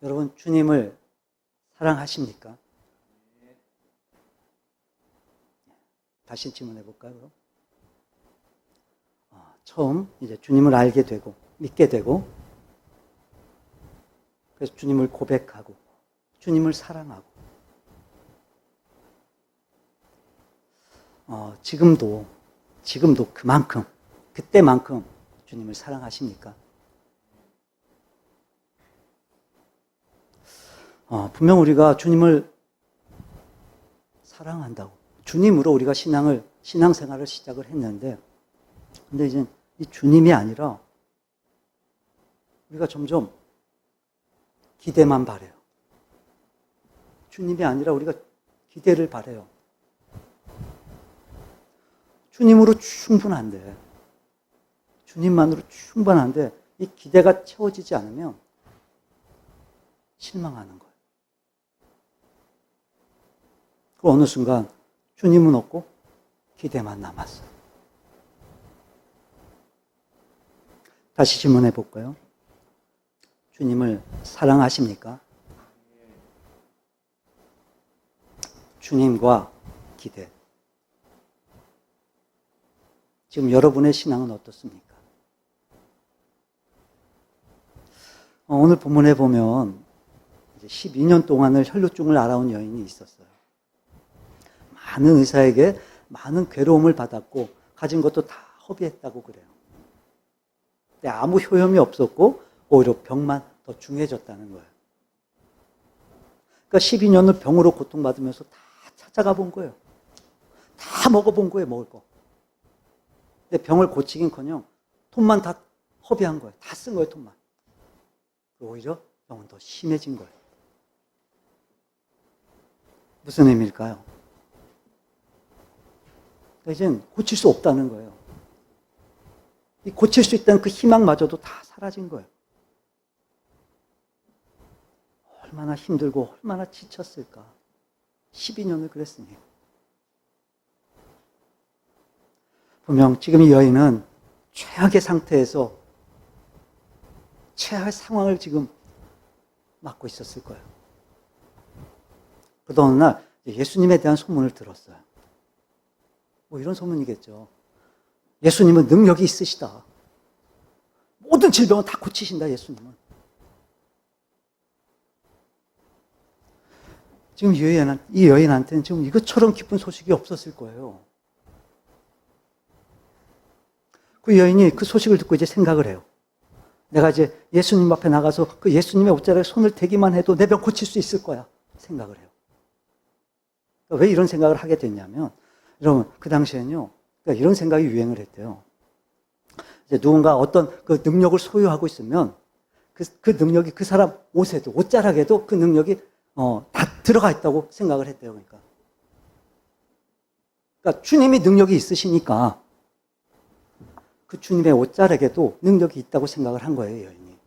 여러분, 주님을 사랑하십니까? 다시 질문해 볼까요, 그럼? 처음 이제 주님을 알게 되고, 믿게 되고, 그래서 주님을 고백하고, 주님을 사랑하고, 지금도 그만큼, 그때만큼 주님을 사랑하십니까? 분명 우리가 주님을 사랑한다고, 주님으로 우리가 신앙생활을 시작을 했는데, 근데 이제 이 주님이 아니라 우리가 점점 기대만 바래요. 주님이 아니라 우리가 기대를 바래요. 주님으로 충분한데, 주님만으로 충분한데 이 기대가 채워지지 않으면 실망하는 거예요. 그 어느 순간 주님은 없고 기대만 남았어요. 다시 질문해 볼까요? 주님을 사랑하십니까? 주님과 기대. 지금 여러분의 신앙은 어떻습니까? 오늘 본문에 보면 12년 동안을 혈루증을 앓아온 여인이 있었어요. 많은 의사에게 많은 괴로움을 받았고 가진 것도 다 허비했다고 그래요. 근데 아무 효험이 없었고 오히려 병만 더 중해졌다는 거예요. 그러니까 12년을 병으로 고통받으면서 다 찾아가 본 거예요. 다 먹어본 거예요, 먹을 거. 근데 병을 고치긴커녕 돈만 다 허비한 거예요. 다 쓴 거예요, 돈만. 오히려 병은 더 심해진 거예요. 무슨 의미일까요? 이젠 고칠 수 없다는 거예요. 이 고칠 수 있다는 그 희망마저도 다 사라진 거예요. 얼마나 힘들고 얼마나 지쳤을까. 12년을 그랬으니. 분명 지금 이 여인은 최악의 상태에서 최악의 상황을 지금 맞고 있었을 거예요. 그러던 어느 날 예수님에 대한 소문을 들었어요. 뭐 이런 소문이겠죠. 예수님은 능력이 있으시다. 모든 질병은 다 고치신다, 예수님은. 지금 이 여인한테는 지금 이것처럼 기쁜 소식이 없었을 거예요. 그 여인이 그 소식을 듣고 이제 생각을 해요. 내가 이제 예수님 앞에 나가서 그 예수님의 옷자락에 손을 대기만 해도 내 병 고칠 수 있을 거야. 생각을 해요. 왜 이런 생각을 하게 됐냐면, 여러분, 그 당시에는요, 그러니까 이런 생각이 유행을 했대요. 이제 누군가 어떤 그 능력을 소유하고 있으면 그 능력이 그 사람 옷에도, 옷자락에도 그 능력이 다 들어가 있다고 생각을 했대요. 그러니까 주님이 능력이 있으시니까 그 주님의 옷자락에도 능력이 있다고 생각을 한 거예요, 여인이.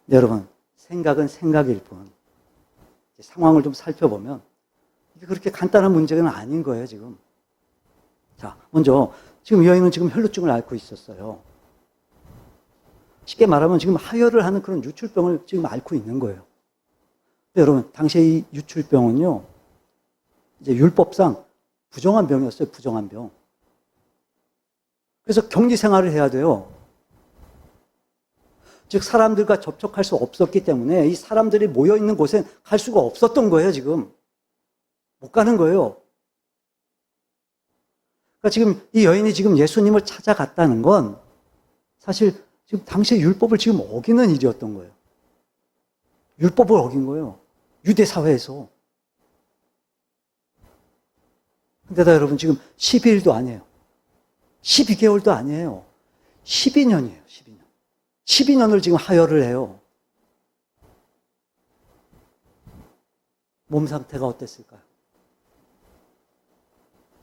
네, 여러분, 생각은 생각일 뿐. 상황을 좀 살펴보면 이게 그렇게 간단한 문제는 아닌 거예요, 지금. 자, 먼저 지금 이 여인은 지금 혈루증을 앓고 있었어요. 쉽게 말하면 지금 하혈을 하는 그런 유출병을 지금 앓고 있는 거예요. 근데 여러분, 당시에 이 유출병은요, 이제 율법상 부정한 병이었어요, 부정한 병. 그래서 격리 생활을 해야 돼요. 즉 사람들과 접촉할 수 없었기 때문에 이 사람들이 모여있는 곳에 갈 수가 없었던 거예요, 지금. 못 가는 거예요. 그러니까 지금 이 여인이 지금 예수님을 찾아갔다는 건 사실 지금 당시의 율법을 지금 어기는 일이었던 거예요. 율법을 어긴 거예요. 유대 사회에서. 근데다 여러분 지금 12일도 아니에요. 12개월도 아니에요. 12년이에요, 12년. 12년을 지금 하혈을 해요. 몸 상태가 어땠을까요?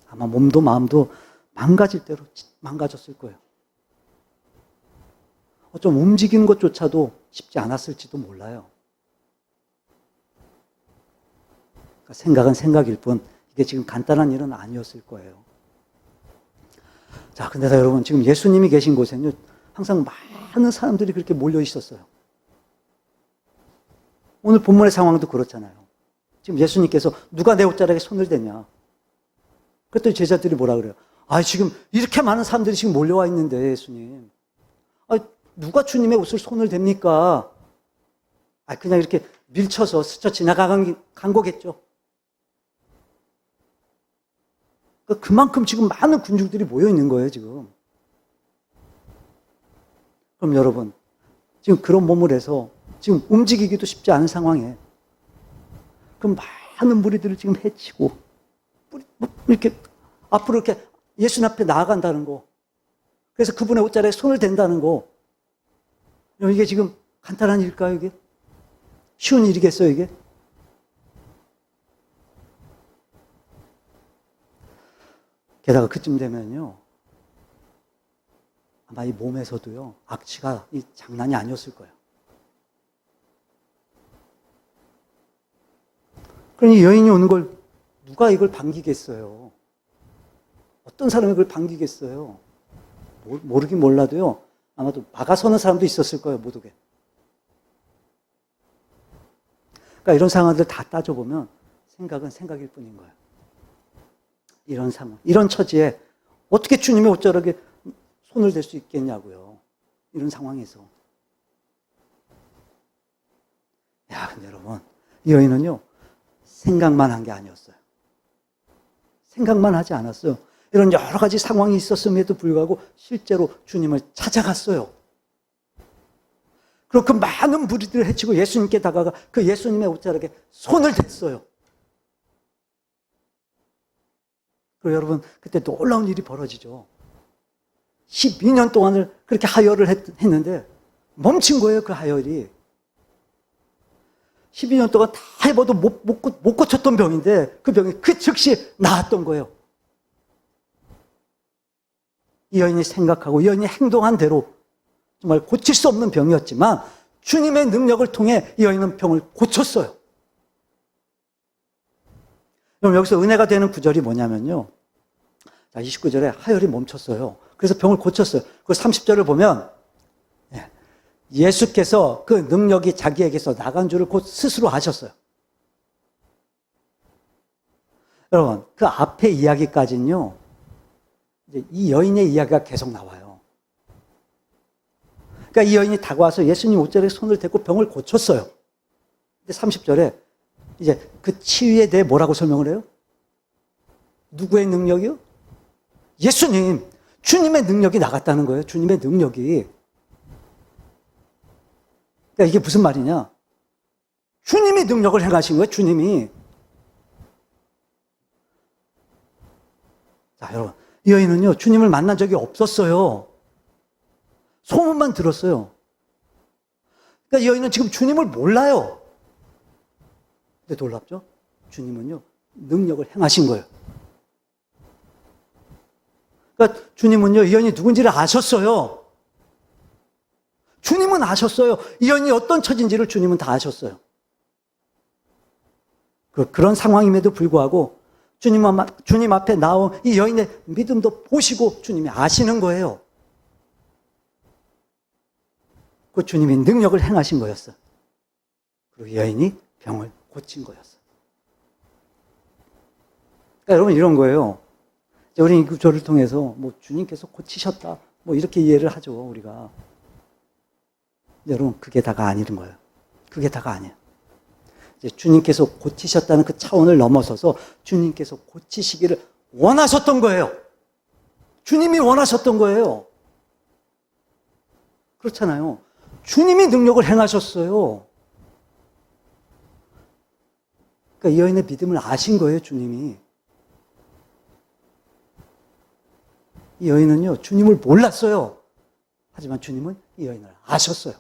아마 몸도 마음도 망가질 대로 망가졌을 거예요. 좀 움직이는 것조차도 쉽지 않았을지도 몰라요. 그러니까 생각은 생각일 뿐 이게 지금 간단한 일은 아니었을 거예요. 자, 근데 여러분 지금 예수님이 계신 곳에는요, 항상 많은 사람들이 그렇게 몰려 있었어요. 오늘 본문의 상황도 그렇잖아요. 지금 예수님께서 누가 내 옷자락에 손을 대냐. 그랬더니 제자들이 뭐라 그래요? 지금 이렇게 많은 사람들이 지금 몰려와 있는데 예수님. 누가 주님의 옷을 손을 댑니까? 그냥 이렇게 밀쳐서 스쳐 지나간 거겠죠. 그만큼 지금 많은 군중들이 모여 있는 거예요, 지금. 그럼 여러분, 지금 그런 몸을 해서 지금 움직이기도 쉽지 않은 상황에 그 많은 무리들을 지금 해치고 이렇게 앞으로 이렇게 예수님 앞에 나아간다는 거. 그래서 그분의 옷자락에 손을 댄다는 거. 이게 지금 간단한 일일까요, 이게? 쉬운 일이겠어요, 이게? 게다가 그쯤 되면요, 아마 이 몸에서도요, 악취가 이 장난이 아니었을 거예요. 그러니 여인이 오는 걸 누가 이걸 반기겠어요? 어떤 사람이 그걸 반기겠어요? 모르긴 몰라도요, 아마도 막아서는 사람도 있었을 거예요, 못 오게. 그러니까 이런 상황들 다 따져보면 생각은 생각일 뿐인 거예요. 이런 상황, 이런 처지에 어떻게 주님의 옷자락에 손을 댈 수 있겠냐고요. 이런 상황에서. 근데 여러분, 이 여인은요, 생각만 한 게 아니었어요. 생각만 하지 않았어요. 이런 여러 가지 상황이 있었음에도 불구하고 실제로 주님을 찾아갔어요. 그리고 그 많은 무리들을 해치고 예수님께 다가가 그 예수님의 옷자락에 손을 댔어요. 그리고 여러분, 그때 놀라운 일이 벌어지죠. 12년 동안을 그렇게 하혈을 했는데 멈춘 거예요, 그 하혈이. 12년 동안 다 해봐도 못 고쳤던 병인데 그 병이 그 즉시 나았던 거예요. 이 여인이 생각하고 이 여인이 행동한 대로 정말 고칠 수 없는 병이었지만 주님의 능력을 통해 이 여인은 병을 고쳤어요. 그럼 여기서 은혜가 되는 구절이 뭐냐면요. 자, 29절에 하혈이 멈췄어요. 그래서 병을 고쳤어요. 그 30절을 보면 예수께서 그 능력이 자기에게서 나간 줄을 곧 스스로 아셨어요. 여러분, 그 앞에 이야기까지는요, 이제 이 여인의 이야기가 계속 나와요. 그러니까 이 여인이 다가와서 예수님 옷자락에 손을 대고 병을 고쳤어요. 근데 30절에 이제 그 치유에 대해 뭐라고 설명을 해요? 누구의 능력이요? 예수님, 주님의 능력이 나갔다는 거예요. 주님의 능력이. 그러니까 이게 무슨 말이냐? 주님이 능력을 행하신 거예요, 주님이. 자, 여러분, 이 여인은요, 주님을 만난 적이 없었어요. 소문만 들었어요. 그러니까 이 여인은 지금 주님을 몰라요. 근데 놀랍죠? 주님은요, 능력을 행하신 거예요. 그러니까 주님은요, 이 여인이 누군지를 아셨어요. 주님은 아셨어요. 이 여인이 어떤 처지인지를 주님은 다 아셨어요. 그런 상황임에도 불구하고 주님 앞에 나온 이 여인의 믿음도 보시고 주님이 아시는 거예요. 그 주님이 능력을 행하신 거였어요. 그리고 여인이 병을 고친 거였어요. 그러니까 여러분 이런 거예요. 우리 이 구절을 통해서 뭐 주님께서 고치셨다 뭐 이렇게 이해를 하죠, 우리가. 여러분 그게 다가 아닌 거예요. 그게 다가 아니에요. 이제 주님께서 고치셨다는 그 차원을 넘어서서 주님께서 고치시기를 원하셨던 거예요. 주님이 원하셨던 거예요. 그렇잖아요. 주님이 능력을 행하셨어요. 그러니까 이 여인의 믿음을 아신 거예요, 주님이. 이 여인은요, 주님을 몰랐어요. 하지만 주님은 이 여인을 아셨어요.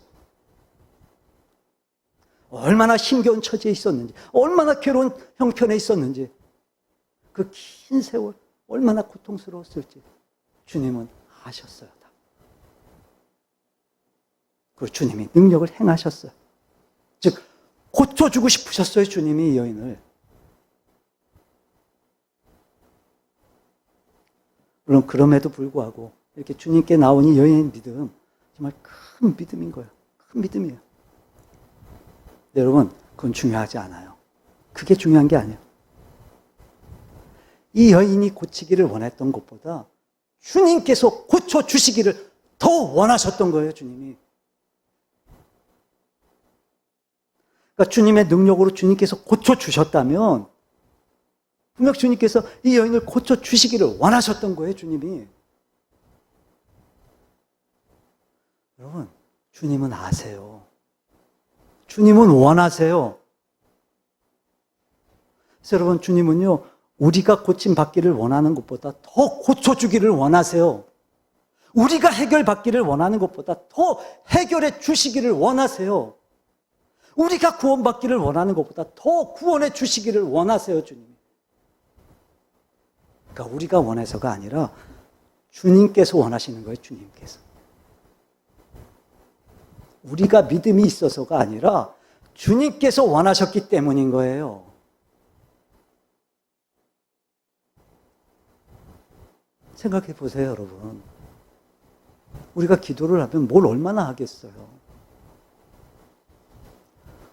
얼마나 힘겨운 처지에 있었는지, 얼마나 괴로운 형편에 있었는지, 그 긴 세월, 얼마나 고통스러웠을지, 주님은 아셨어요. 그 주님이 능력을 행하셨어요. 즉, 고쳐주고 싶으셨어요, 주님이 이 여인을. 물론 그럼에도 불구하고 이렇게 주님께 나온 이 여인의 믿음, 정말 큰 믿음인 거예요. 큰 믿음이에요. 네, 여러분, 그건 중요하지 않아요. 그게 중요한 게 아니에요. 이 여인이 고치기를 원했던 것보다 주님께서 고쳐주시기를 더 원하셨던 거예요, 주님이. 그러니까 주님의 능력으로 주님께서 고쳐주셨다면 분명 주님께서 이 여인을 고쳐주시기를 원하셨던 거예요, 주님이. 여러분, 주님은 아세요. 주님은 원하세요. 그래서 여러분, 주님은요, 우리가 고침받기를 원하는 것보다 더 고쳐주기를 원하세요. 우리가 해결받기를 원하는 것보다 더 해결해 주시기를 원하세요. 우리가 구원받기를 원하는 것보다 더 구원해 주시기를 원하세요, 주님이. 그러니까 우리가 원해서가 아니라 주님께서 원하시는 거예요, 주님께서. 우리가 믿음이 있어서가 아니라 주님께서 원하셨기 때문인 거예요. 생각해 보세요, 여러분. 우리가 기도를 하면 뭘 얼마나 하겠어요?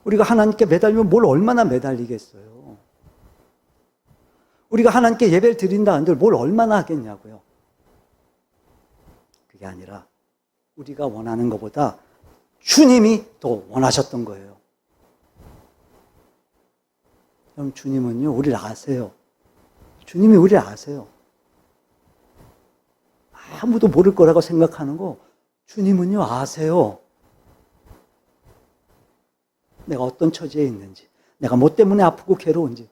우리가 하나님께 매달리면 뭘 얼마나 매달리겠어요? 우리가 하나님께 예배를 드린다 한들 뭘 얼마나 하겠냐고요? 그게 아니라 우리가 원하는 것보다 주님이 더 원하셨던 거예요. 그럼 주님은요, 우리를 아세요. 주님이 우리를 아세요. 아무도 모를 거라고 생각하는 거 주님은요, 아세요. 내가 어떤 처지에 있는지, 내가 뭐 때문에 아프고 괴로운지,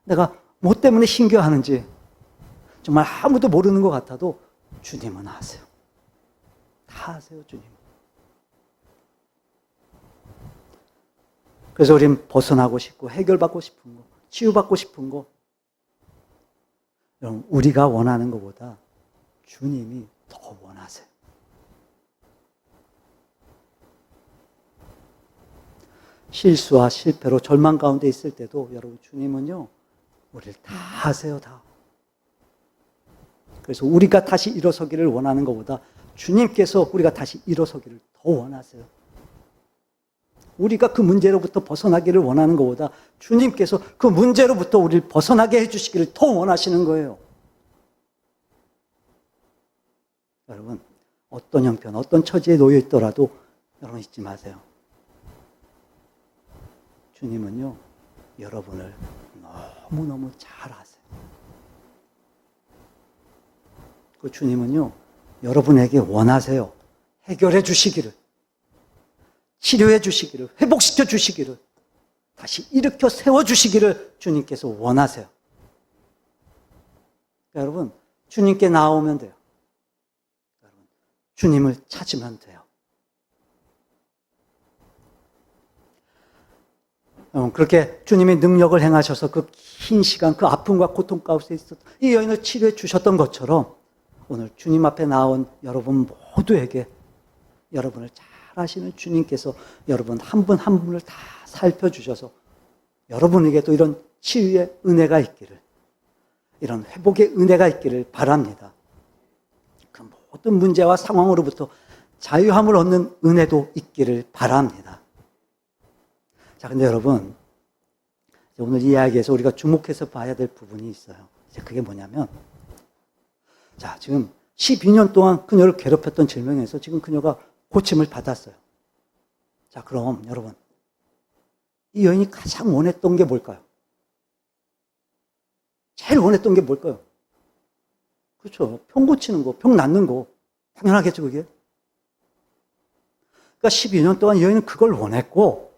내가 뭐 때문에 힘겨워하는지 정말 아무도 모르는 것 같아도 주님은 아세요. 다 아세요, 주님. 그래서 우린 벗어나고 싶고 해결받고 싶은 거, 치유받고 싶은 거, 여러분, 우리가 원하는 것보다 주님이 더 원하세요. 실수와 실패로 절망 가운데 있을 때도 여러분, 주님은요, 우리를 다 아세요, 다. 그래서 우리가 다시 일어서기를 원하는 것보다 주님께서 우리가 다시 일어서기를 더 원하세요. 우리가 그 문제로부터 벗어나기를 원하는 것보다 주님께서 그 문제로부터 우리를 벗어나게 해주시기를 더 원하시는 거예요. 여러분, 어떤 형편, 어떤 처지에 놓여 있더라도 여러분 잊지 마세요. 주님은요, 여러분을 너무너무 잘 아세요. 그 주님은요, 여러분에게 원하세요. 해결해 주시기를, 치료해 주시기를, 회복시켜 주시기를, 다시 일으켜 세워 주시기를 주님께서 원하세요. 그러니까 여러분, 주님께 나오면 돼요. 여러분, 주님을 찾으면 돼요. 그렇게 주님이 능력을 행하셔서 그 긴 시간, 그 아픔과 고통 가운데 있었던 이 여인을 치료해 주셨던 것처럼 오늘 주님 앞에 나온 여러분 모두에게 여러분을 잘 아시는 주님께서 여러분 한 분 한 분을 다 살펴주셔서 여러분에게도 이런 치유의 은혜가 있기를, 이런 회복의 은혜가 있기를 바랍니다. 그 모든 문제와 상황으로부터 자유함을 얻는 은혜도 있기를 바랍니다. 자, 근데 여러분, 오늘 이 이야기에서 우리가 주목해서 봐야 될 부분이 있어요. 이제 그게 뭐냐면, 자, 지금 12년 동안 그녀를 괴롭혔던 질병에서 지금 그녀가 고침을 받았어요. 자, 그럼 여러분, 이 여인이 가장 원했던 게 뭘까요? 제일 원했던 게 뭘까요? 그렇죠. 병 고치는 거, 병 낫는 거. 당연하겠죠, 그게? 그러니까 12년 동안 이 여인은 그걸 원했고,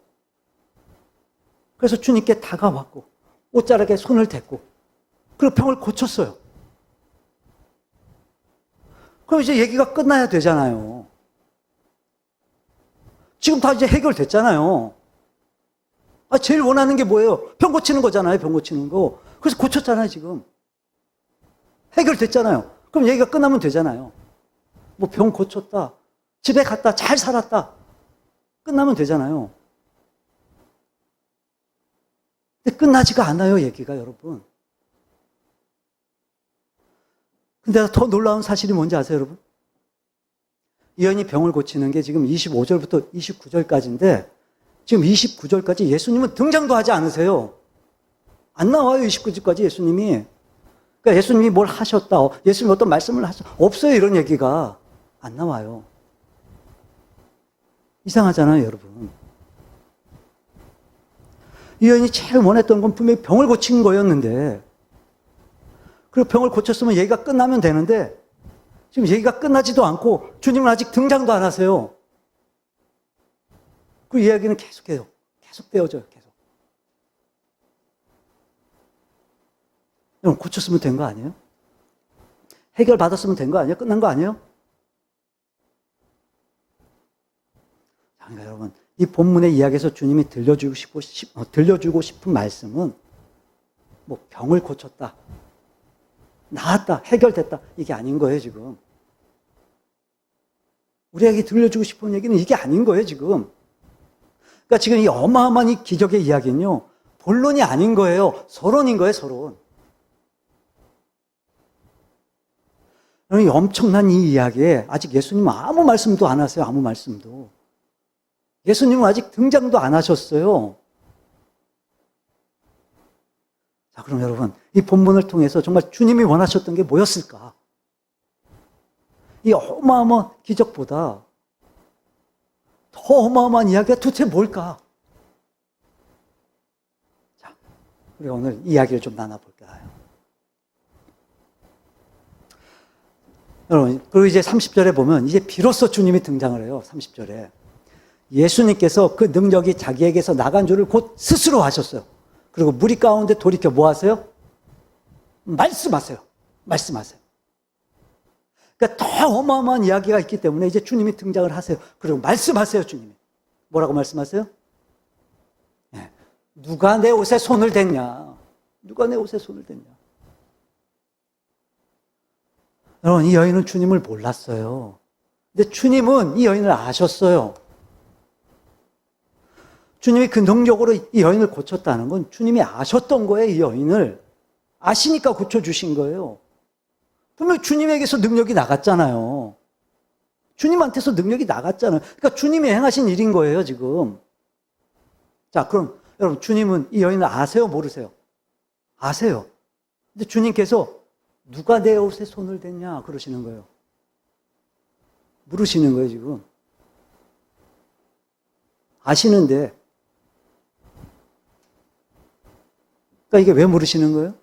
그래서 주님께 다가왔고, 옷자락에 손을 댔고, 그리고 병을 고쳤어요. 그럼 이제 얘기가 끝나야 되잖아요. 지금 다 이제 해결됐잖아요. 제일 원하는 게 뭐예요? 병 고치는 거잖아요, 병 고치는 거. 그래서 고쳤잖아요, 지금. 해결됐잖아요. 그럼 얘기가 끝나면 되잖아요. 뭐 병 고쳤다, 집에 갔다, 잘 살았다. 끝나면 되잖아요. 근데 끝나지가 않아요, 얘기가, 여러분. 근데 더 놀라운 사실이 뭔지 아세요, 여러분? 이 여인이 병을 고치는 게 지금 25절부터 29절까지인데 지금 29절까지 예수님은 등장도 하지 않으세요. 안 나와요, 29절까지 예수님이. 그러니까 예수님이 뭘 하셨다, 예수님이 어떤 말씀을 하셨다, 없어요, 이런 얘기가. 안 나와요. 이상하잖아요, 여러분. 이 여인이 제일 원했던 건 분명히 병을 고친 거였는데, 그리고 병을 고쳤으면 얘기가 끝나면 되는데, 지금 얘기가 끝나지도 않고, 주님은 아직 등장도 안 하세요. 그 이야기는 계속해요. 계속 되어져요, 계속. 여러분, 고쳤으면 된 거 아니에요? 해결받았으면 된 거 아니에요? 끝난 거 아니에요? 그러니까 여러분, 이 본문의 이야기에서 주님이 들려주고 싶은 말씀은 뭐 병을 고쳤다, 나았다, 해결됐다, 이게 아닌 거예요, 지금. 우리에게 들려주고 싶은 얘기는 이게 아닌 거예요, 지금. 그러니까 지금 이 어마어마한 이 기적의 이야기는요, 본론이 아닌 거예요. 서론인 거예요, 서론. 이 엄청난 이 이야기에 아직 예수님은 아무 말씀도 안 하세요, 아무 말씀도. 예수님은 아직 등장도 안 하셨어요. 자, 그럼 여러분, 이 본문을 통해서 정말 주님이 원하셨던 게 뭐였을까? 이 어마어마한 기적보다 더 어마어마한 이야기가 도대체 뭘까? 자, 우리가 오늘 이야기를 좀 나눠볼까요? 여러분, 그리고 이제 30절에 보면 이제 비로소 주님이 등장을 해요, 30절에. 예수님께서 그 능력이 자기에게서 나간 줄을 곧 스스로 하셨어요. 그리고 무리 가운데 돌이켜 뭐 하세요? 말씀하세요. 말씀하세요. 그러니까 더 어마어마한 이야기가 있기 때문에 이제 주님이 등장을 하세요. 그리고 말씀하세요, 주님이. 뭐라고 말씀하세요? 네. 누가 내 옷에 손을 댔냐? 누가 내 옷에 손을 댔냐? 여러분, 이 여인은 주님을 몰랐어요. 근데 주님은 이 여인을 아셨어요. 주님이 그 능력으로 이 여인을 고쳤다는 건 주님이 아셨던 거예요, 이 여인을. 아시니까 고쳐주신 거예요. 분명히 주님에게서 능력이 나갔잖아요. 주님한테서 능력이 나갔잖아요. 그러니까 주님이 행하신 일인 거예요, 지금. 자, 그럼 여러분, 주님은 이 여인을 아세요, 모르세요? 아세요. 근데 주님께서 누가 내 옷에 손을 댔냐 그러시는 거예요. 물으시는 거예요, 지금. 아시는데. 그러니까 이게 왜 물으시는 거예요?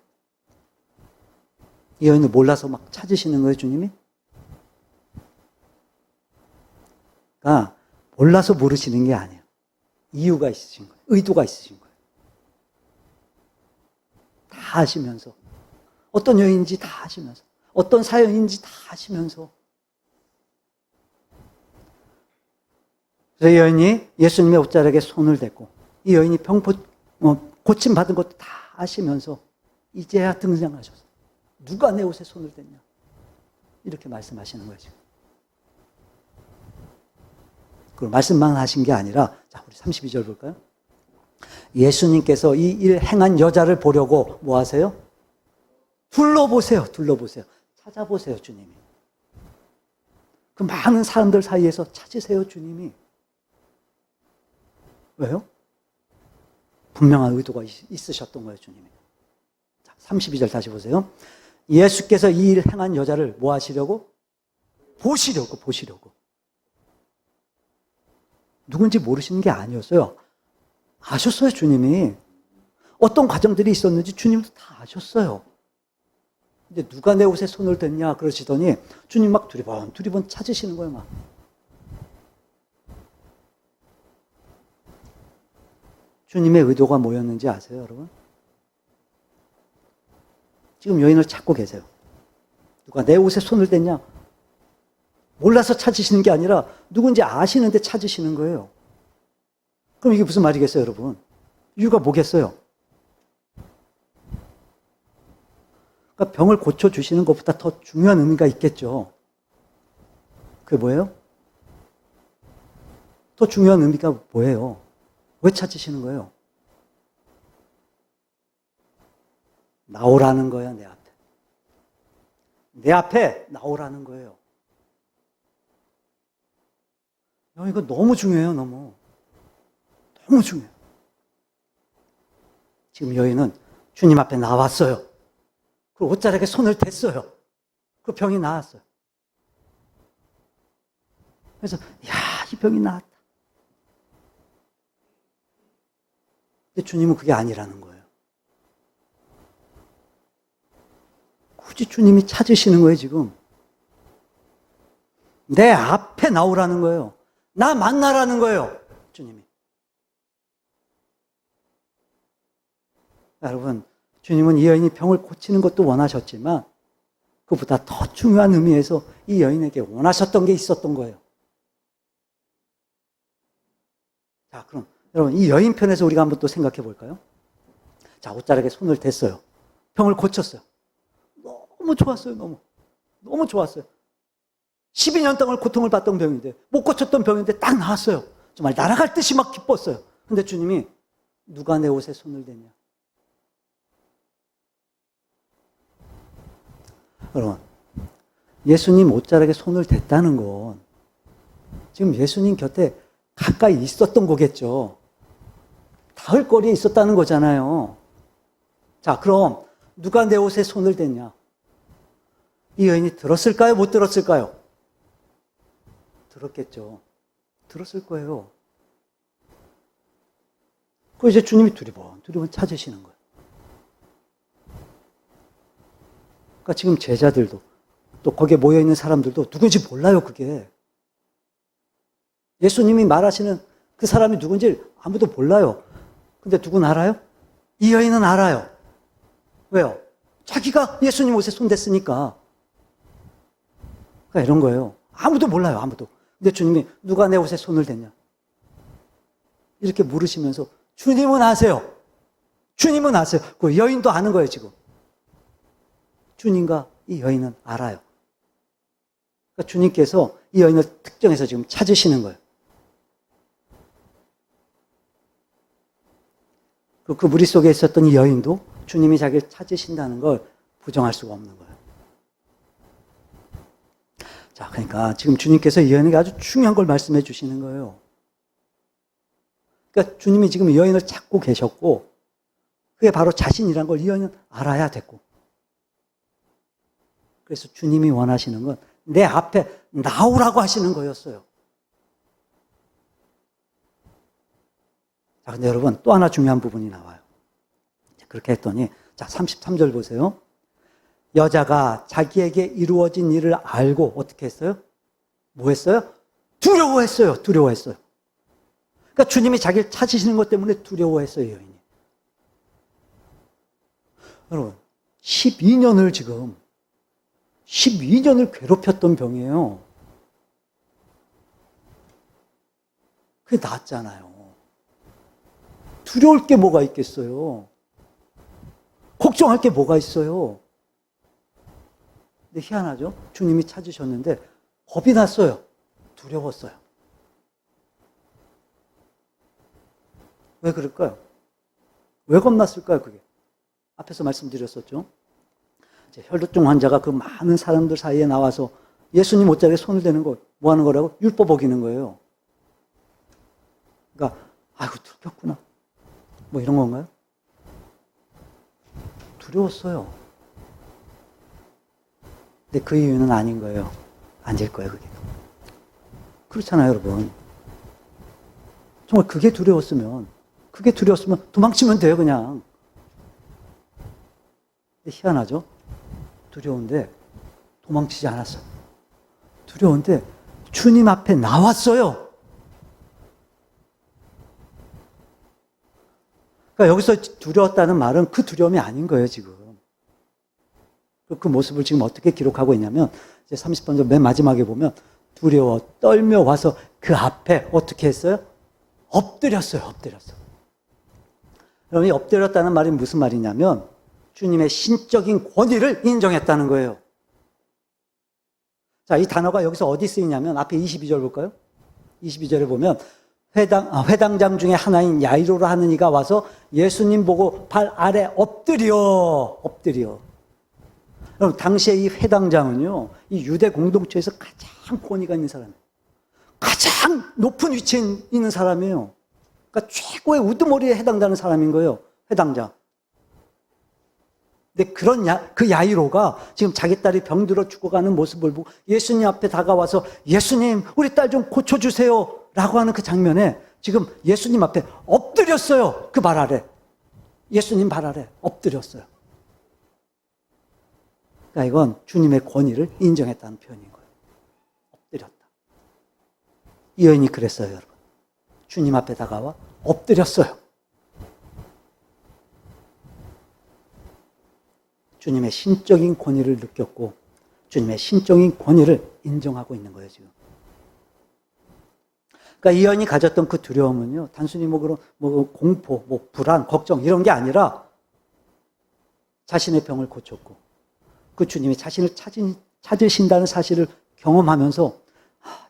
이 여인을 몰라서 막 찾으시는 거예요, 주님이? 그러니까 몰라서 물으시는 게 아니에요. 이유가 있으신 거예요. 의도가 있으신 거예요. 다 아시면서. 어떤 여인인지 다 아시면서. 어떤 사연인지 다 아시면서. 그래서 이 여인이 예수님의 옷자락에 손을 댔고 이 여인이 고침받은 것도 다 아시면서 이제야 등장하셔서 누가 내 옷에 손을 댔냐 이렇게 말씀하시는 거죠. 그리고 말씀만 하신 게 아니라 자, 우리 32절 볼까요? 예수님께서 이 일 행한 여자를 보려고 뭐 하세요? 둘러보세요. 둘러보세요. 찾아보세요, 주님이. 그 많은 사람들 사이에서 찾으세요, 주님이. 왜요? 분명한 의도가 있으셨던 거예요, 주님이. 자, 32절 다시 보세요. 예수께서 이 일을 행한 여자를 뭐 하시려고? 보시려고. 누군지 모르시는 게 아니었어요. 아셨어요, 주님이. 어떤 과정들이 있었는지 주님도 다 아셨어요. 근데 누가 내 옷에 손을 댔냐 그러시더니 주님 막 두리번 찾으시는 거예요, 막. 주님의 의도가 뭐였는지 아세요, 여러분? 지금 여인을 찾고 계세요. 누가 내 옷에 손을 댔냐? 몰라서 찾으시는 게 아니라 누군지 아시는데 찾으시는 거예요. 그럼 이게 무슨 말이겠어요, 여러분? 이유가 뭐겠어요? 그러니까 병을 고쳐주시는 것보다 더 중요한 의미가 있겠죠. 그게 뭐예요? 더 중요한 의미가 뭐예요? 왜 찾으시는 거예요? 나오라는 거예요, 내 앞에. 내 앞에 나오라는 거예요. 이거 너무 중요해요, 너무. 너무 중요해요. 지금 여인은 주님 앞에 나왔어요. 그 옷자락에 손을 댔어요. 그 병이 나았어요. 그래서, 이 병이 나았다. 근데 주님은 그게 아니라는 거예요. 굳이 주님이 찾으시는 거예요, 지금. 내 앞에 나오라는 거예요. 나 만나라는 거예요, 주님이. 여러분, 주님은 이 여인이 병을 고치는 것도 원하셨지만 그보다 더 중요한 의미에서 이 여인에게 원하셨던 게 있었던 거예요. 자, 그럼 여러분 이 여인 편에서 우리가 한번 또 생각해 볼까요? 자, 옷자락에 손을 댔어요. 병을 고쳤어요. 너무 좋았어요, 너무 좋았어요. 12년 동안 고통을 받던 병인데, 못 고쳤던 병인데 딱 나았어요. 정말 날아갈 듯이 막 기뻤어요. 근데 주님이 누가 내 옷에 손을 댔냐? 여러분, 예수님 옷자락에 손을 댔다는 건 지금 예수님 곁에 가까이 있었던 거겠죠. 닿을 거리에 있었다는 거잖아요. 자, 그럼 누가 내 옷에 손을 댔냐? 이 여인이 들었을까요? 못 들었을까요? 들었겠죠. 들었을 거예요. 그 이제 주님이 두리번 찾으시는 거예요. 그러니까 지금 제자들도 또 거기에 모여있는 사람들도 누군지 몰라요, 그게. 예수님이 말하시는 그 사람이 누군지 아무도 몰라요. 근데 누군 알아요? 이 여인은 알아요. 왜요? 자기가 예수님 옷에 손댔으니까. 그러니까 이런 거예요. 아무도 몰라요, 아무도. 근데 주님이 누가 내 옷에 손을 댔냐? 이렇게 물으시면서 주님은 아세요. 주님은 아세요. 그 여인도 아는 거예요, 지금. 주님과 이 여인은 알아요. 그러니까 주님께서 이 여인을 특정해서 지금 찾으시는 거예요. 그 무리 속에 있었던 이 여인도 주님이 자기를 찾으신다는 걸 부정할 수가 없는 거예요. 자, 그러니까 지금 주님께서 이 여인에게 아주 중요한 걸 말씀해 주시는 거예요. 그러니까 주님이 지금 이 여인을 찾고 계셨고, 그게 바로 자신이란 걸 이 여인은 알아야 됐고, 그래서 주님이 원하시는 건 내 앞에 나오라고 하시는 거였어요. 자, 근데 여러분 또 하나 중요한 부분이 나와요. 그렇게 했더니, 자, 33절 보세요. 여자가 자기에게 이루어진 일을 알고 어떻게 했어요? 뭐 했어요? 두려워했어요. 그러니까 주님이 자기를 찾으시는 것 때문에 두려워했어요, 여인이. 여러분, 12년을 괴롭혔던 병이에요. 그게 낫잖아요. 두려울 게 뭐가 있겠어요? 걱정할 게 뭐가 있어요? 근데 희한하죠? 주님이 찾으셨는데 겁이 났어요. 두려웠어요. 왜 그럴까요? 왜 겁났을까요, 그게? 앞에서 말씀드렸었죠. 혈루증 환자가 그 많은 사람들 사이에 나와서 예수님 옷자락에 손을 대는 거, 뭐 하는 거라고? 율법 어기는 거예요. 그러니까, 아이고, 들켰구나. 뭐 이런 건가요? 두려웠어요. 근데 그 이유는 아닌 거예요. 아닐 거예요, 그게. 그렇잖아요, 여러분. 정말 그게 두려웠으면 도망치면 돼요, 그냥. 근데 희한하죠? 두려운데 도망치지 않았어요. 두려운데 주님 앞에 나왔어요. 그러니까 여기서 두려웠다는 말은 그 두려움이 아닌 거예요, 지금. 그 모습을 지금 어떻게 기록하고 있냐면, 이제 30번 맨 마지막에 보면, 두려워, 떨며 와서 그 앞에 어떻게 했어요? 엎드렸어요. 여러분, 이 엎드렸다는 말이 무슨 말이냐면, 주님의 신적인 권위를 인정했다는 거예요. 자, 이 단어가 여기서 어디 쓰이냐면, 앞에 22절 볼까요? 22절에 보면, 회당장 중에 하나인 야이로라 하는 이가 와서 예수님 보고 발 아래 엎드려. 여러분, 당시에 이 회당장은요, 이 유대 공동체에서 가장 권위가 있는 사람이에요. 가장 높은 위치에 있는 사람이에요. 그러니까 최고의 우두머리에 해당되는 사람인 거예요. 회당자. 근데 그 야이로가 지금 자기 딸이 병들어 죽어가는 모습을 보고 예수님 앞에 다가와서 예수님, 우리 딸 좀 고쳐주세요. 라고 하는 그 장면에 지금 예수님 앞에 엎드렸어요. 그 발 아래. 예수님 발 아래 엎드렸어요. 그러니까 이건 주님의 권위를 인정했다는 표현인 거예요. 엎드렸다. 이 여인이 그랬어요, 여러분. 주님 앞에 다가와 엎드렸어요. 주님의 신적인 권위를 느꼈고 주님의 신적인 권위를 인정하고 있는 거예요, 지금. 그러니까 이 여인이 가졌던 그 두려움은요, 단순히 그런 공포, 불안, 걱정 이런 게 아니라 자신의 병을 고쳤고 그 주님이 자신을 찾으신다는 사실을 경험하면서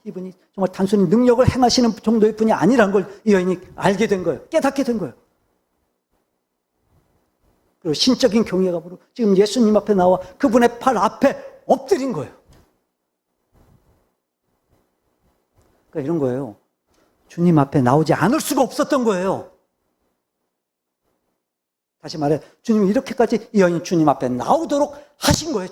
이분이 정말 단순히 능력을 행하시는 정도의 분이 아니라는 걸 이 여인이 알게 된 거예요. 깨닫게 된 거예요. 그리고 신적인 경외가 바로 지금 예수님 앞에 나와 그분의 팔 앞에 엎드린 거예요. 그러니까 이런 거예요. 주님 앞에 나오지 않을 수가 없었던 거예요. 다시 말해 주님이 이렇게까지 이 여인이 주님 앞에 나오도록 하신 거예요.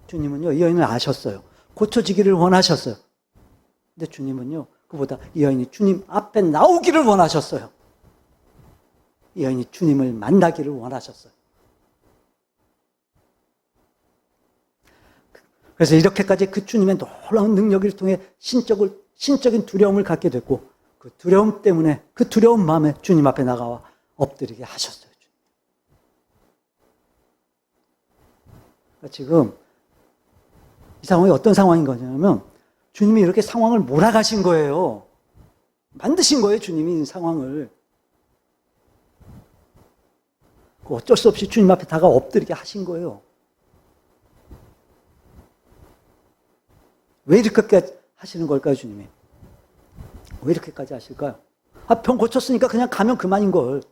주님은요, 이 여인을 아셨어요. 고쳐지기를 원하셨어요. 근데 주님은요, 그보다 이 여인이 주님 앞에 나오기를 원하셨어요. 이 여인이 주님을 만나기를 원하셨어요. 그래서 이렇게까지 그 주님의 놀라운 능력을 통해 신적인 두려움을 갖게 됐고, 그 두려움 때문에, 그 두려운 마음에 주님 앞에 나가와 엎드리게 하셨어요. 그러니까 지금 이 상황이 어떤 상황인 거냐면 주님이 이렇게 상황을 몰아가신 거예요. 만드신 거예요, 주님이 상황을. 어쩔 수 없이 주님 앞에 다가 엎드리게 하신 거예요. 왜 이렇게까지 하시는 걸까요, 주님이? 왜 이렇게까지 하실까요? 병 고쳤으니까 그냥 가면 그만인 걸.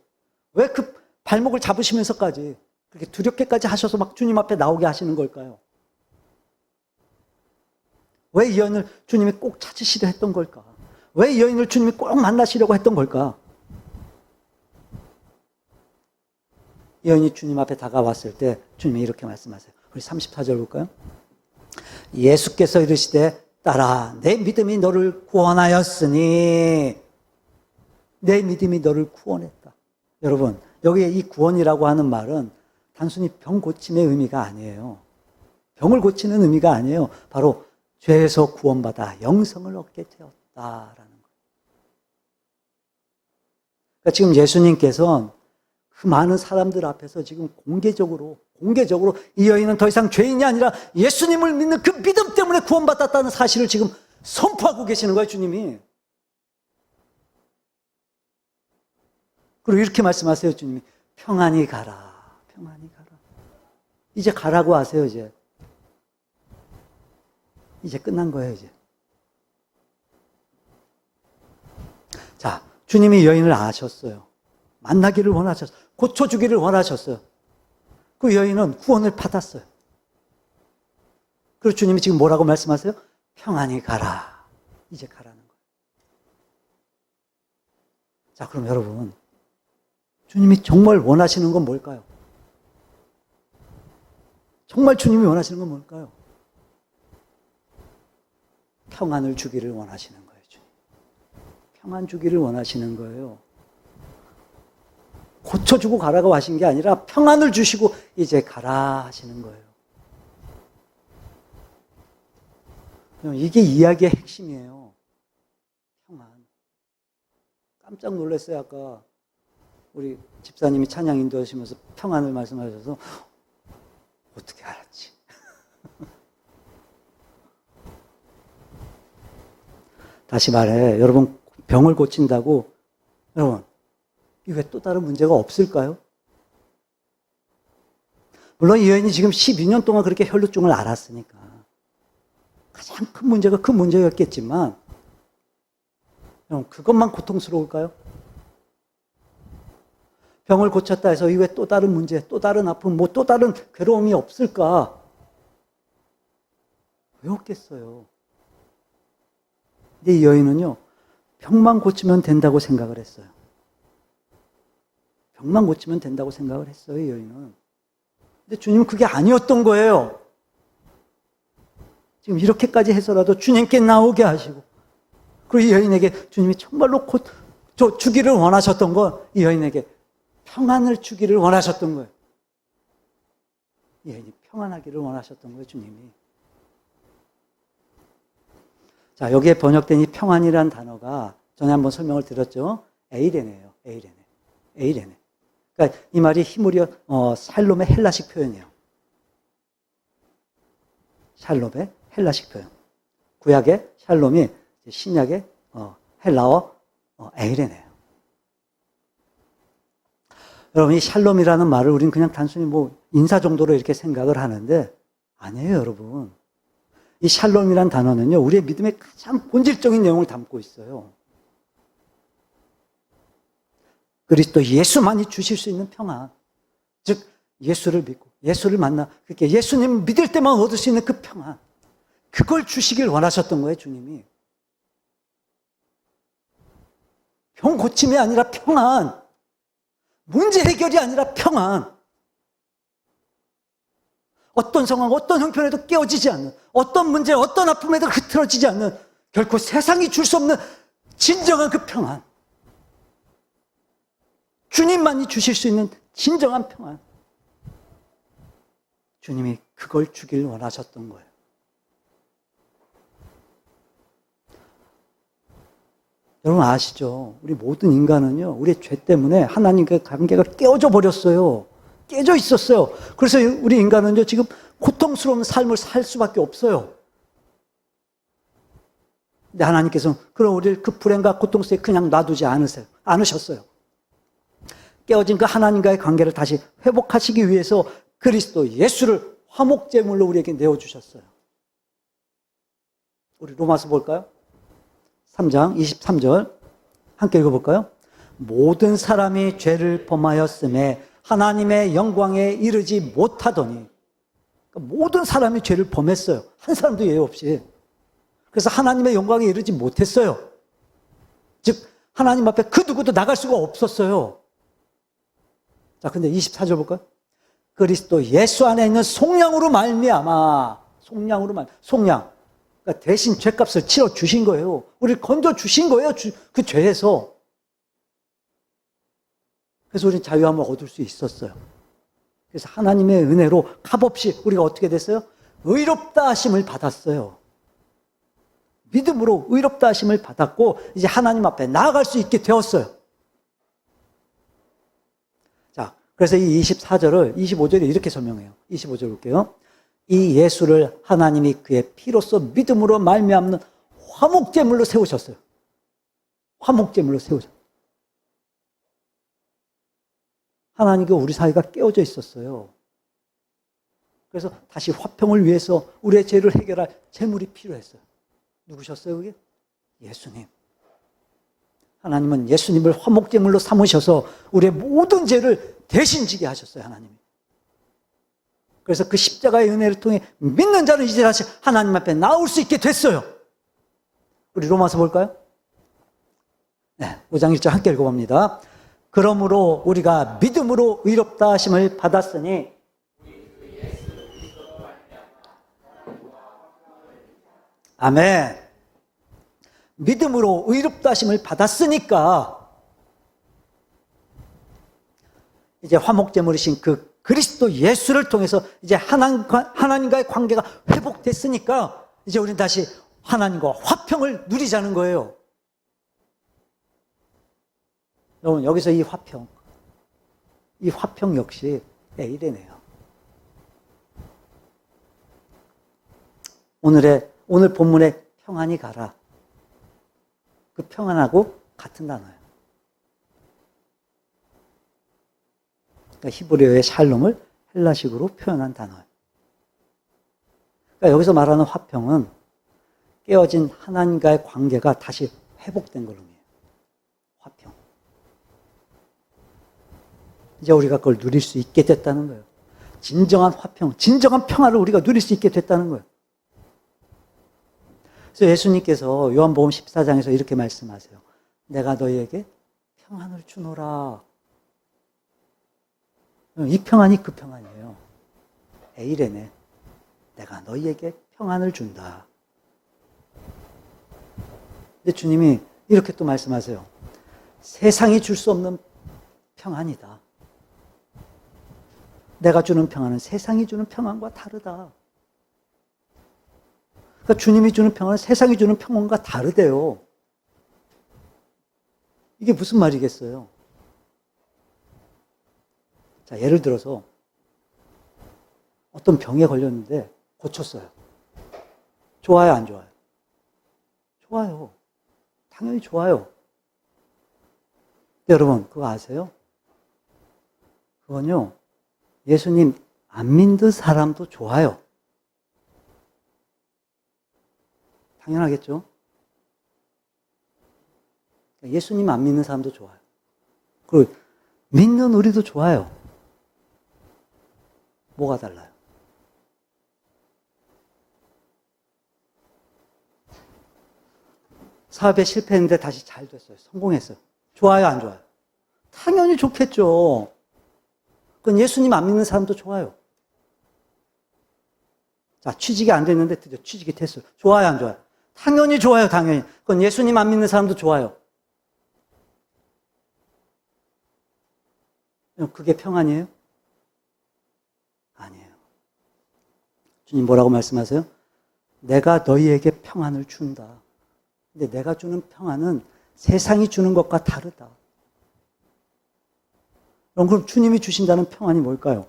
왜 그 발목을 잡으시면서까지 그렇게 두렵게까지 하셔서 막 주님 앞에 나오게 하시는 걸까요? 왜 이 여인을 주님이 꼭 찾으시려 했던 걸까? 왜 이 여인을 주님이 꼭 만나시려고 했던 걸까? 이 여인이 주님 앞에 다가왔을 때 주님이 이렇게 말씀하세요. 우리 34절 볼까요? 예수께서 이르시되 딸아, 내 믿음이 너를 구원하였으니. 내 믿음이 너를 구원했다. 여러분, 여기에 이 구원이라고 하는 말은 단순히 병 고침의 의미가 아니에요. 병을 고치는 의미가 아니에요. 바로 죄에서 구원받아 영성을 얻게 되었다라는 거예요. 그러니까 지금 예수님께서는 그 많은 사람들 앞에서 지금 공개적으로 이 여인은 더 이상 죄인이 아니라 예수님을 믿는 그 믿음 때문에 구원받았다는 사실을 지금 선포하고 계시는 거예요, 주님이. 그리고 이렇게 말씀하세요, 주님이. 평안히 가라. 평안히 가라. 이제 가라고 하세요, 이제. 이제 끝난 거예요, 이제. 자, 주님이 여인을 아셨어요. 만나기를 원하셨어요. 고쳐주기를 원하셨어요. 그 여인은 구원을 받았어요. 그리고 주님이 지금 뭐라고 말씀하세요? 평안히 가라. 이제 가라는 거예요. 자, 그럼 여러분, 주님이 정말 원하시는 건 뭘까요? 정말 주님이 원하시는 건 뭘까요? 평안을 주기를 원하시는 거예요, 주님. 평안 주기를 원하시는 거예요. 고쳐주고 가라고 하신 게 아니라 평안을 주시고 이제 가라 하시는 거예요. 이게 이야기의 핵심이에요. 평안. 깜짝 놀랐어요. 아까 우리 집사님이 찬양 인도하시면서 평안을 말씀하셔서 어떻게 알았지? 다시 말해, 여러분 병을 고친다고 여러분 이게 또 다른 문제가 없을까요? 물론 이 여인이 지금 12년 동안 그렇게 혈루증을 앓았으니까 가장 큰 문제가 그 문제였겠지만 여러분 그것만 고통스러울까요? 병을 고쳤다 해서 이외에 또 다른 문제, 또 다른 아픔, 또 다른 괴로움이 없을까? 왜 없겠어요? 근데 이 여인은요, 병만 고치면 된다고 생각을 했어요. 병만 고치면 된다고 생각을 했어요, 이 여인은. 근데 주님은 그게 아니었던 거예요. 지금 이렇게까지 해서라도 주님께 나오게 하시고, 그리고 이 여인에게 주님이 정말로 곧 주기를 원하셨던 건 이 여인에게 평안을 주기를 원하셨던 거예요. 이 여인이 평안하기를 원하셨던 거예요, 주님이. 자, 여기에 번역된 이 평안이라는 단어가 전에 한번 설명을 드렸죠. 에이레네예요. 에이레네. 그러니까 이 말이 히브리어 샬롬의 헬라식 표현이에요. 샬롬의 헬라식 표현. 구약의 샬롬이 신약의 헬라어 에이레네예요. 여러분, 이 샬롬이라는 말을 우리는 그냥 단순히 인사 정도로 이렇게 생각을 하는데 아니에요, 여러분. 이 샬롬이라는 단어는요, 우리의 믿음의 가장 본질적인 내용을 담고 있어요. 그리스도 예수만이 주실 수 있는 평안. 즉, 예수를 믿고, 예수를 만나, 그렇게 예수님 믿을 때만 얻을 수 있는 그 평안. 그걸 주시길 원하셨던 거예요, 주님이. 병 고침이 아니라 평안. 문제 해결이 아니라 평안. 어떤 상황, 어떤 형편에도 깨어지지 않는, 어떤 문제, 어떤 아픔에도 흐트러지지 않는, 결코 세상이 줄 수 없는 진정한 그 평안. 주님만이 주실 수 있는 진정한 평안. 주님이 그걸 주길 원하셨던 거예요. 여러분 아시죠? 우리 모든 인간은요, 우리의 죄 때문에 하나님과의 관계가 깨어져 버렸어요. 깨져 있었어요. 그래서 우리 인간은요, 지금 고통스러운 삶을 살 수밖에 없어요. 근데 하나님께서는 그럼 우리를 그 불행과 고통 속에 그냥 놔두지 않으셨어요. 깨어진 그 하나님과의 관계를 다시 회복하시기 위해서 그리스도 예수를 화목제물로 우리에게 내어주셨어요. 우리 로마서 볼까요? 3장 23절 함께 읽어볼까요? 모든 사람이 죄를 범하였음에 하나님의 영광에 이르지 못하더니, 그러니까 모든 사람이 죄를 범했어요. 한 사람도 예외 없이. 그래서 하나님의 영광에 이르지 못했어요. 즉 하나님 앞에 그 누구도 나갈 수가 없었어요. 자, 근데 24절 볼까요? 그리스도 예수 안에 있는 속량으로 말미암아, 속량. 그러니까 대신 죄값을 치러 주신 거예요. 우리를 건져 주신 거예요. 그 죄에서. 그래서 우리는 자유함을 얻을 수 있었어요. 그래서 하나님의 은혜로 값없이 우리가 어떻게 됐어요? 의롭다 하심을 받았어요. 믿음으로 의롭다 하심을 받았고 이제 하나님 앞에 나아갈 수 있게 되었어요. 자, 그래서 이 24절을 25절에 이렇게 설명해요. 25절 볼게요. 이 예수를 하나님이 그의 피로써 믿음으로 말미암는 화목제물로 세우셨어요. 화목제물로 세우셨어요. 하나님과 우리 사이가 깨어져 있었어요. 그래서 다시 화평을 위해서 우리의 죄를 해결할 제물이 필요했어요. 누구셨어요, 그게? 예수님. 하나님은 예수님을 화목제물로 삼으셔서 우리의 모든 죄를 대신 지게 하셨어요, 하나님이. 그래서 그 십자가의 은혜를 통해 믿는 자는 이제 다시 하나님 앞에 나올 수 있게 됐어요. 우리 로마서 볼까요? 네, 5장 1절 함께 읽어봅니다. 그러므로 우리가 믿음으로 의롭다 하심을 받았으니 아멘. 믿음으로 의롭다 하심을 받았으니까 이제 화목제물이신 그 그리스도 예수를 통해서 이제 하나님과의 관계가 회복됐으니까 이제 우리는 다시 하나님과 화평을 누리자는 거예요. 여러분, 여기서 이 화평 역시 에이레네요. 오늘 본문의 평안이 가라. 그 평안하고 같은 단어예요. 그러니까 히브리어의 샬롬을 헬라식으로 표현한 단어예요. 그러니까 여기서 말하는 화평은 깨어진 하나님과의 관계가 다시 회복된 걸 의미해요. 화평. 이제 우리가 그걸 누릴 수 있게 됐다는 거예요. 진정한 화평, 진정한 평화를 우리가 누릴 수 있게 됐다는 거예요. 그래서 예수님께서 요한복음 14장에서 이렇게 말씀하세요. 내가 너희에게 평안을 주노라. 이 평안이 그 평안이에요. 에이레네. 내가 너희에게 평안을 준다. 근데 주님이 이렇게 또 말씀하세요. 세상이 줄 수 없는 평안이다. 내가 주는 평안은 세상이 주는 평안과 다르다. 그러니까 주님이 주는 평안은 세상이 주는 평안과 다르대요. 이게 무슨 말이겠어요? 자, 예를 들어서 어떤 병에 걸렸는데 고쳤어요. 좋아요, 안 좋아요? 좋아요. 당연히 좋아요. 근데 여러분, 그거 아세요? 그건요, 예수님 안 믿는 사람도 좋아요. 당연하겠죠? 예수님 안 믿는 사람도 좋아요. 그리고 믿는 우리도 좋아요. 뭐가 달라요? 사업에 실패했는데 다시 잘 됐어요. 성공했어요. 좋아요, 안 좋아요? 당연히 좋겠죠. 그건 예수님 안 믿는 사람도 좋아요. 자, 취직이 안 됐는데 드디어 취직이 됐어요. 좋아요, 안 좋아요? 당연히 좋아요, 당연히. 그건 예수님 안 믿는 사람도 좋아요. 그게 평안이에요? 아니에요. 주님 뭐라고 말씀하세요? 내가 너희에게 평안을 준다. 근데 내가 주는 평안은 세상이 주는 것과 다르다. 그럼 주님이 주신다는 평안이 뭘까요?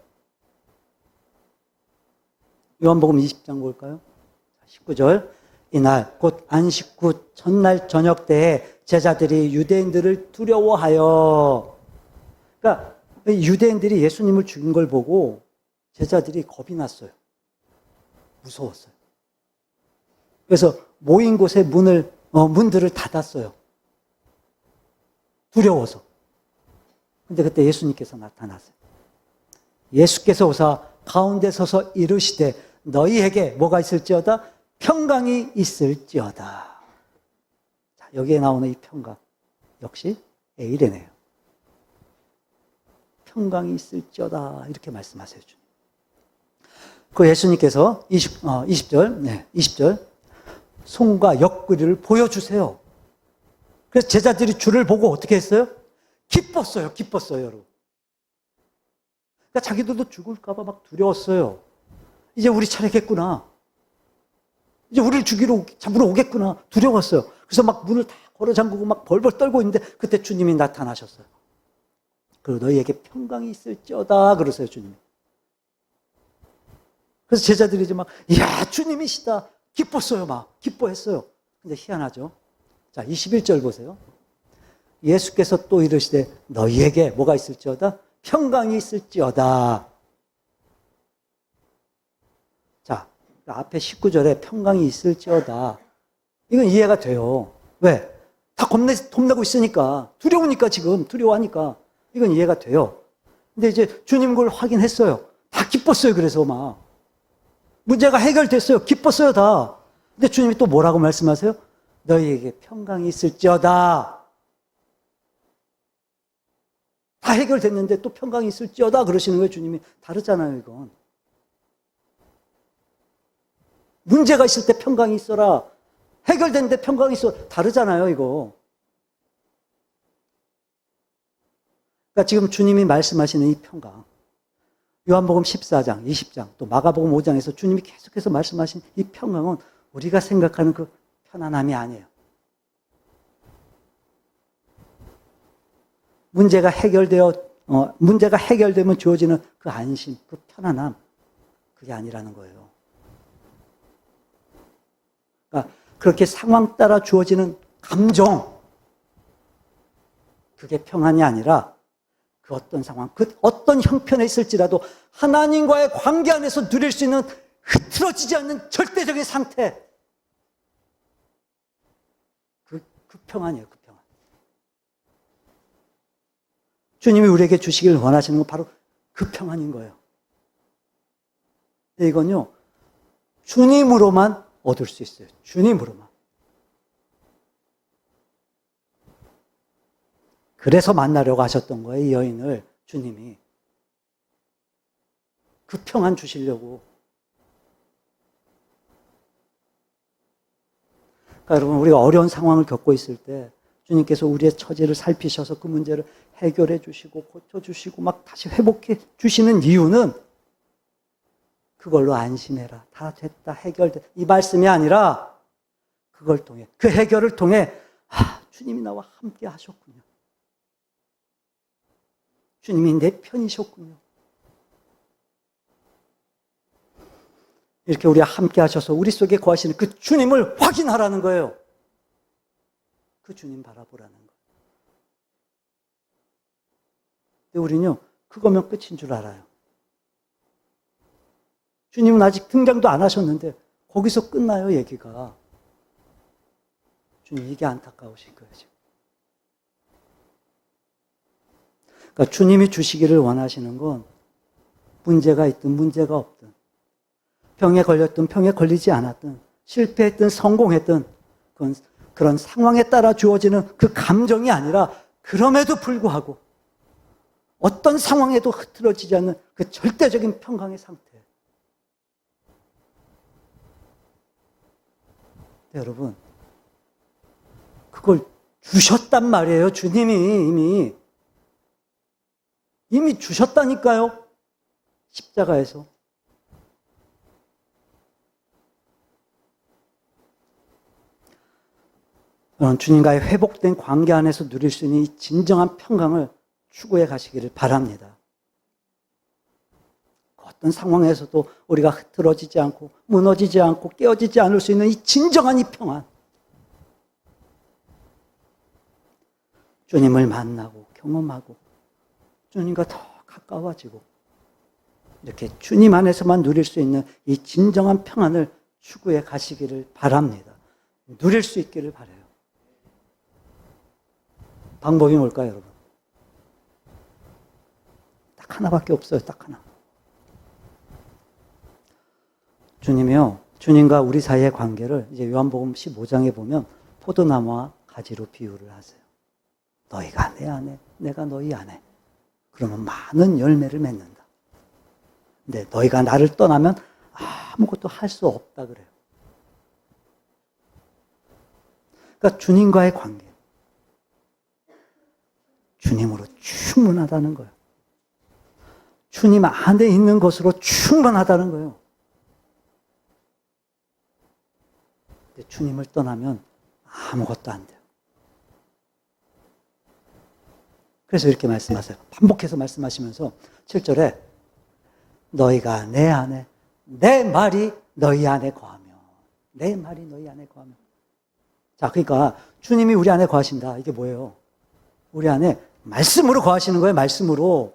요한복음 20장 볼까요? 19절. 이날 곧 안식 후 첫날 저녁 때에 제자들이 유대인들을 두려워하여, 그러니까 유대인들이 예수님을 죽인 걸 보고 제자들이 겁이 났어요. 무서웠어요. 그래서 모인 곳에 문들을 닫았어요. 두려워서. 근데 그때 예수님께서 나타났어요. 예수께서 오사 가운데 서서 이르시되 너희에게 뭐가 있을지어다? 평강이 있을지어다. 자, 여기에 나오는 이 평강 역시 에이레네요. 평강이 있을지어다 이렇게 말씀하세요. 그 예수님께서 20절 손과 옆구리를 보여주세요. 그래서 제자들이 주를 보고 어떻게 했어요? 기뻤어요, 여러분. 그러니까 자기들도 죽을까봐 막 두려웠어요. 이제 우리 차례겠구나. 이제 우리를 잡으러 오겠구나. 두려웠어요. 그래서 막 문을 다 걸어 잠그고 막 벌벌 떨고 있는데 그때 주님이 나타나셨어요. 그리고 너희에게 평강이 있을지어다 그러세요, 주님이. 그래서 제자들이 이제 막, 이야, 주님이시다. 기뻤어요, 막. 기뻐했어요. 근데 희한하죠? 자, 21절 보세요. 예수께서 또 이르시되 너희에게 뭐가 있을지어다? 평강이 있을지어다. 자, 앞에 19절에 평강이 있을지어다. 이건 이해가 돼요. 왜? 다 겁내고 있으니까. 두려우니까 지금. 두려워하니까. 이건 이해가 돼요. 근데 이제 주님 걸 확인했어요. 다 기뻤어요, 그래서 막. 문제가 해결됐어요. 기뻤어요, 다. 근데 주님이 또 뭐라고 말씀하세요? 너희에게 평강이 있을지어다. 다 해결됐는데 또 평강이 있을지어다 그러시는 거예요, 주님이. 다르잖아요, 이건. 문제가 있을 때 평강이 있어라. 해결됐는데 평강이 있어. 다르잖아요, 이거. 그러니까 지금 주님이 말씀하시는 이 평강. 요한복음 14장, 20장, 또 마가복음 5장에서 주님이 계속해서 말씀하신 이 평강은 우리가 생각하는 그 편안함이 아니에요. 문제가 해결되면 주어지는 그 안심, 그 편안함, 그게 아니라는 거예요. 그러니까 그렇게 상황 따라 주어지는 감정, 그게 평안이 아니라 그 어떤 상황, 그 어떤 형편에 있을지라도 하나님과의 관계 안에서 누릴 수 있는 흐트러지지 않는 절대적인 상태. 그 평안이에요, 그 평안. 주님이 우리에게 주시길 원하시는 건 바로 그 평안인 거예요. 근데 이건요, 주님으로만 얻을 수 있어요. 주님으로만. 그래서 만나려고 하셨던 거예요, 이 여인을 주님이. 그 평안 주시려고. 그러니까 여러분, 우리가 어려운 상황을 겪고 있을 때 주님께서 우리의 처지를 살피셔서 그 문제를 해결해 주시고 고쳐주시고 막 다시 회복해 주시는 이유는 그걸로 안심해라. 다 됐다. 해결됐다. 이 말씀이 아니라 그걸 통해, 그 해결을 통해 주님이 나와 함께 하셨군요. 주님이 내 편이셨군요. 이렇게 우리와 함께 하셔서 우리 속에 거하시는 그 주님을 확인하라는 거예요. 그 주님 바라보라는 거예요. 근데 우리는요, 그거면 끝인 줄 알아요. 주님은 아직 등장도 안 하셨는데 거기서 끝나요, 얘기가. 주님, 이게 안타까우신 거예요, 지금. 그러니까 주님이 주시기를 원하시는 건 문제가 있든 문제가 없든, 병에 걸렸든 병에 걸리지 않았든, 실패했든 성공했든, 그런 상황에 따라 주어지는 그 감정이 아니라 그럼에도 불구하고 어떤 상황에도 흐트러지지 않는 그 절대적인 평강의 상태. 네, 여러분, 그걸 주셨단 말이에요. 주님이 이미 주셨다니까요. 십자가에서. 주님과의 회복된 관계 안에서 누릴 수 있는 이 진정한 평강을 추구해 가시기를 바랍니다. 어떤 상황에서도 우리가 흐트러지지 않고 무너지지 않고 깨어지지 않을 수 있는 이 진정한 이 평안. 주님을 만나고 경험하고 주님과 더 가까워지고 이렇게 주님 안에서만 누릴 수 있는 이 진정한 평안을 추구해 가시기를 바랍니다. 누릴 수 있기를 바라요. 방법이 뭘까요, 여러분? 딱 하나밖에 없어요, 딱 하나. 주님이요, 주님과 우리 사이의 관계를 이제 요한복음 15장에 보면 포도나무와 가지로 비유를 하세요. 너희가 내 안에, 내가 너희 안에. 그러면 많은 열매를 맺는다. 근데 너희가 나를 떠나면 아무것도 할 수 없다 그래요. 그러니까 주님과의 관계. 주님으로 충분하다는 거예요. 주님 안에 있는 것으로 충분하다는 거예요. 근데 주님을 떠나면 아무것도 안 돼요. 그래서 이렇게 말씀하세요. 반복해서 말씀하시면서 7절에 너희가 내 안에, 내 말이 너희 안에 거하면, 내 말이 너희 안에 거하면. 자, 그러니까 주님이 우리 안에 거하신다. 이게 뭐예요? 우리 안에 말씀으로 거하시는 거예요. 말씀으로.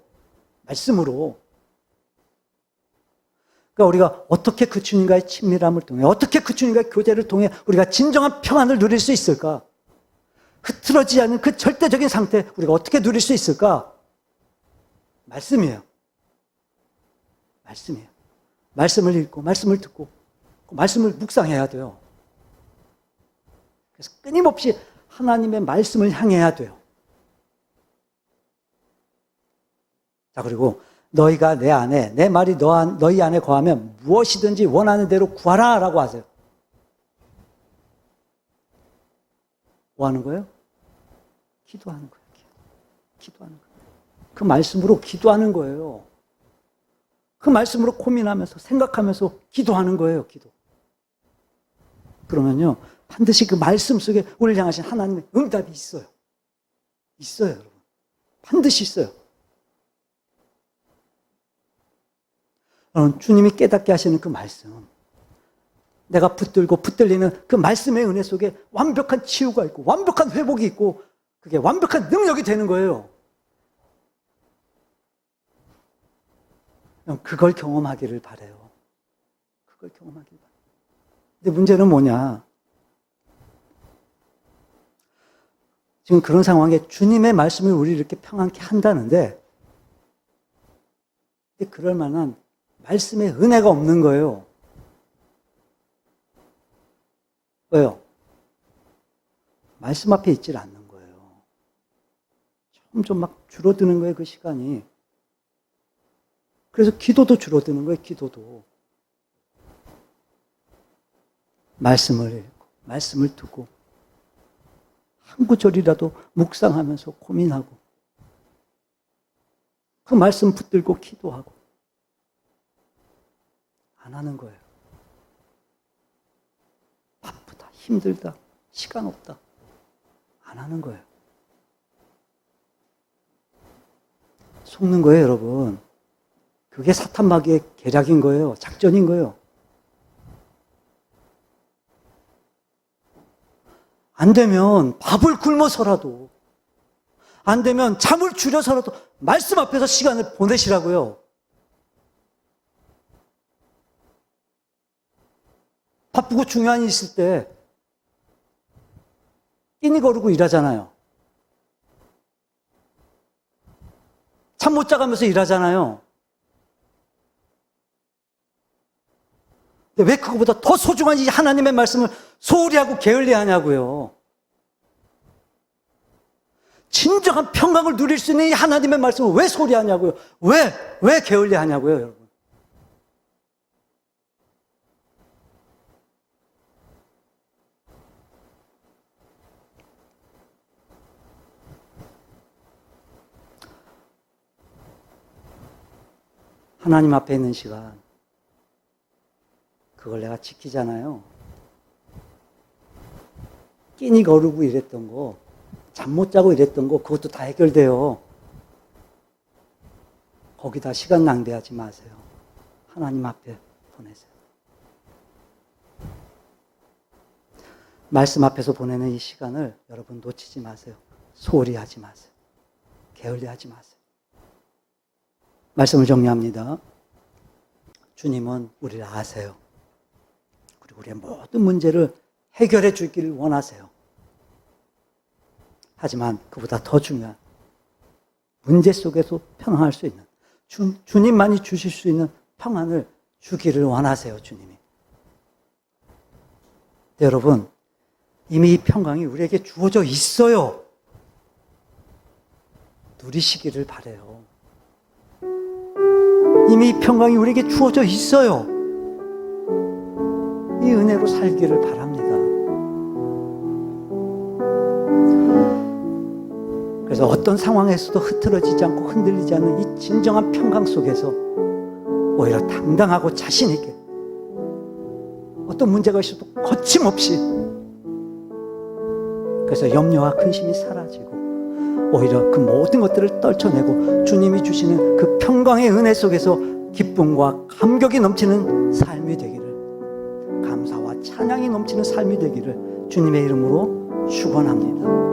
그러니까 우리가 어떻게 그 주님과의 친밀함을 통해, 어떻게 그 주님과의 교제를 통해 우리가 진정한 평안을 누릴 수 있을까? 흐트러지지 않는 그 절대적인 상태 우리가 어떻게 누릴 수 있을까? 말씀이에요. 말씀을 읽고 말씀을 듣고 말씀을 묵상해야 돼요. 그래서 끊임없이 하나님의 말씀을 향해야 돼요. 자, 그리고 너희가 내 안에, 내 말이 너희 안에 거하면 무엇이든지 원하는 대로 구하라 라고 하세요. 뭐 하는 거예요? 기도하는 거예요. 기도하는 거예요. 그 말씀으로 기도하는 거예요. 그 말씀으로 고민하면서 생각하면서 기도하는 거예요. 기도. 그러면요, 반드시 그 말씀 속에 우리를 향하신 하나님의 응답이 있어요. 있어요, 여러분. 반드시 있어요. 여러분, 주님이 깨닫게 하시는 그 말씀, 내가 붙들고 붙들리는 그 말씀의 은혜 속에 완벽한 치유가 있고 완벽한 회복이 있고 그게 완벽한 능력이 되는 거예요. 그걸 경험하기를 바라요. 그걸 경험하기를 바라요. 근데 문제는 뭐냐? 지금 그런 상황에 주님의 말씀이 우리를 이렇게 평안케 한다는데 그럴 만한 말씀의 은혜가 없는 거예요. 왜요? 말씀 앞에 있질 않는 거예요. 점점 막 줄어드는 거예요, 그 시간이. 그래서 기도도 줄어드는 거예요, 기도도. 말씀을 읽고, 말씀을 두고, 한 구절이라도 묵상하면서 고민하고, 그 말씀 붙들고 기도하고, 안 하는 거예요. 바쁘다, 힘들다, 시간 없다. 안 하는 거예요. 속는 거예요, 여러분. 그게 사탄마귀의 계략인 거예요. 작전인 거예요. 안 되면 밥을 굶어서라도, 안 되면 잠을 줄여서라도 말씀 앞에서 시간을 보내시라고요. 바쁘고 중요한 일 있을 때 끼니 거르고 일하잖아요. 잠 못 자가면서 일하잖아요. 왜 그거보다 더 소중한 이 하나님의 말씀을 소홀히 하고 게을리 하냐고요. 진정한 평강을 누릴 수 있는 이 하나님의 말씀을 왜 소홀히 하냐고요. 왜 게을리 하냐고요, 여러분. 하나님 앞에 있는 시간, 그걸 내가 지키잖아요. 끼니 거르고 이랬던 거, 잠 못 자고 이랬던 거, 그것도 다 해결돼요. 거기다 시간 낭비하지 마세요. 하나님 앞에 보내세요. 말씀 앞에서 보내는 이 시간을 여러분 놓치지 마세요. 소홀히 하지 마세요. 게을리 하지 마세요. 말씀을 정리합니다. 주님은 우리를 아세요. 그리고 우리의 모든 문제를 해결해 주기를 원하세요. 하지만 그보다 더 중요한 문제 속에서 평안할 수 있는 주님만이 주실 수 있는 평안을 주기를 원하세요, 주님이. 네, 여러분, 이미 이 평강이 우리에게 주어져 있어요. 누리시기를 바라요. 이미 이 평강이 우리에게 주어져 있어요. 이 은혜로 살기를 바랍니다. 그래서 어떤 상황에서도 흐트러지지 않고 흔들리지 않는 이 진정한 평강 속에서 오히려 당당하고 자신 있게 어떤 문제가 있어도 거침없이, 그래서 염려와 근심이 사라지고 오히려 그 모든 것들을 떨쳐내고 주님이 주시는 그 평강의 은혜 속에서 기쁨과 감격이 넘치는 삶이 되기를, 감사와 찬양이 넘치는 삶이 되기를 주님의 이름으로 축원합니다.